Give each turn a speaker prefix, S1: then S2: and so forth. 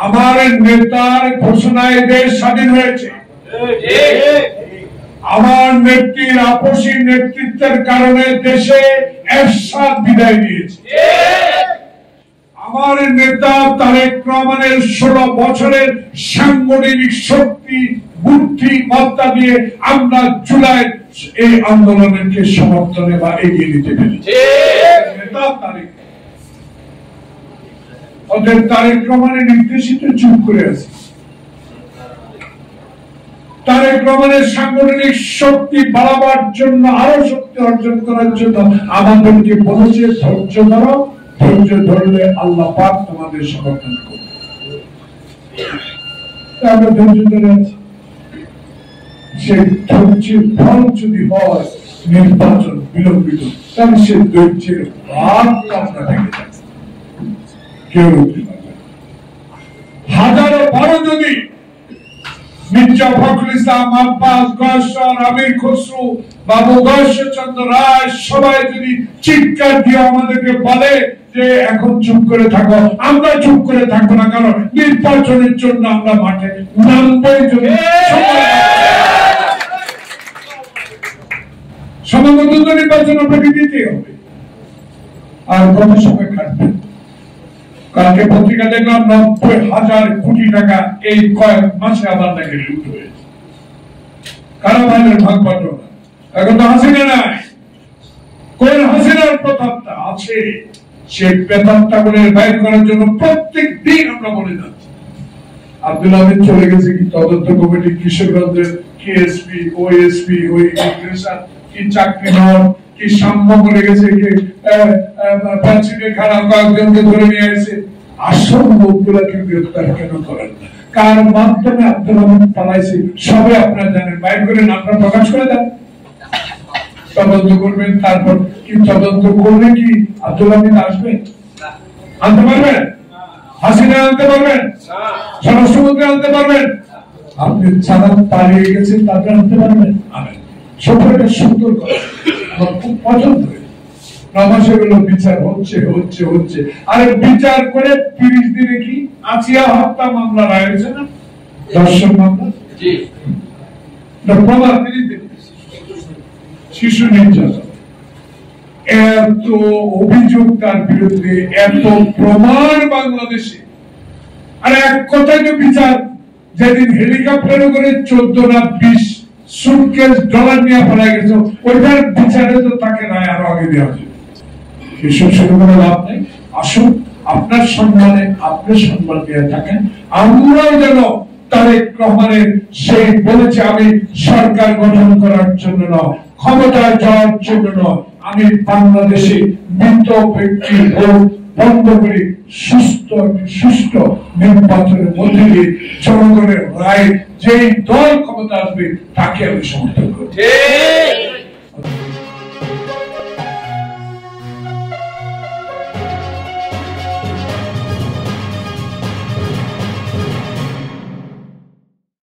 S1: আমার নেতার ঘোষণায় দেশ স্বাধীন হয়েছে। আমার নেত্রীর আপসী নেতৃত্বের কারণে দেশে এরশাদ বিদায় নিয়েছে। আমার নেতা তারেক রহমানের 16 বছরের সাংগঠনিক শক্তি বুদ্ধিমত্তা দিয়ে আমরা জুলাই এই আন্দোলনকে সমর্থনে বা এগিয়ে নিতে পেরেছি। নেতা তারেক রহমানের নির্দেশিত চুপ করে আছে। তারেক রহমানের সাংগঠনিক শক্তি বাড়াবার জন্য, আরো শক্তি অর্জন করার জন্য আমাদেরকে বলেছে ধৈর্য ধরো, ধৈর্য ধরলে আল্লাহ পাক তোমাদের সমর্থন করবে। আমরা ধৈর্য ধরে আছি। সেই ধৈর্যের ফল যদি হয় নির্বাচন বিলম্বিত, তাহলে সে ধৈর্যের ভাগ আমরা ভেঙে যাচ্ছে। কেউ হাজারো বড় যদি মির্জা ফখরুল ইসলাম, আব্বাস গয়েশ্বর, আমির খসরু, বাবু গয়েশ্বরচন্দ্র রায় সবাই যদি চিৎকার দিয়ে আমাদেরকে বলে যে এখন চুপ করে থাকো, আমরা চুপ করে থাকবো না, কারণ নির্বাচনের জন্য আমরা মাঠে নামবই। যদি সমাগত নির্বাচন আপনাকে দিতে হবে। আর কত সময় কাটবে? কালকে পত্রিকা দেখলাম 90,000 কোটি টাকা এই কয়েক মাসে আবার নাকি লুট হয়েছে। কারাবাইনের ভাগ বাটোয়ারা। এখন তো হাসিনা নাই, কোন হাসিনার প্রতাপটা আছে? সেই প্রতাপটা বলে বাইর করার জন্য প্রত্যেক দিন আমরা বলে যাচ্ছি। আব্দুল হামিদ চলে গেছে কি তদন্ত কমিটি, কিশোরগঞ্জের কেএসপি, ওএসপি, ওই ইমিগ্রেশন কি চাকরি নন কি সাম্য করে গেছে, কি প্রাচীনের খারাপ কয়েকজনকে ধরে নিয়ে এসে। আসল লোকগুলোকে গ্রেফতার কেন করেন না? কার মাধ্যমে আব্দুল হামিদ পালাইছে সবে আপনারা জানেন। বাইর করে নামটা প্রকাশ করে দেন, তদন্ত করবেন। তারপর কি তদন্ত করলে কি আব্দুল হামিদ আসবে? আনতে পারবেন? হাসিনা আনতে পারবেন? স্বরাষ্ট্রমন্ত্রী আনতে পারবেন? আপনি যারা পালিয়ে গেছেন তাদের আনতে পারবেন? সবটা সুন্দর কথা, আমার খুব পছন্দ হয়েছে। 9 মাসে হলো বিচার হচ্ছে হচ্ছে হচ্ছে, আরে বিচার করে 30 দিনে কি আচিয়া হত্যা মামলা রায় হয়েছে না? দর্শন মামলা, শিশু নির্যাতন, এত অভিযোগ তার বিরুদ্ধে, এত প্রমাণ বাংলাদেশে। আর এক কথায় তো বিচার, যেদিন হেলিকপ্টারে করে 14 না 20 সুটকেস ডলার নিয়ে ফেলা গেছে, ওইটার বিচারে তো তাকে রায় আরো আগে দেওয়া যাবে। এসব শুরু করে লাভ নেই। আসুন আপনার সম্মানে আপনি সম্মান দিয়ে থাকেন। আমরাও যেন তারেক রহমানের সেই বলেছে আমি সরকার গঠন করার জন্য নয়, ক্ষমতায় যাওয়ার জন্য নয়, আমি বাংলাদেশে মৃত ব্যক্তির ভোট বন্ধ করে সুষ্ঠু নির্বাচনের মধ্যে দিয়ে জনগণের রায় যেই দল ক্ষমতা আসবে তাকে আমি সমর্থন করি।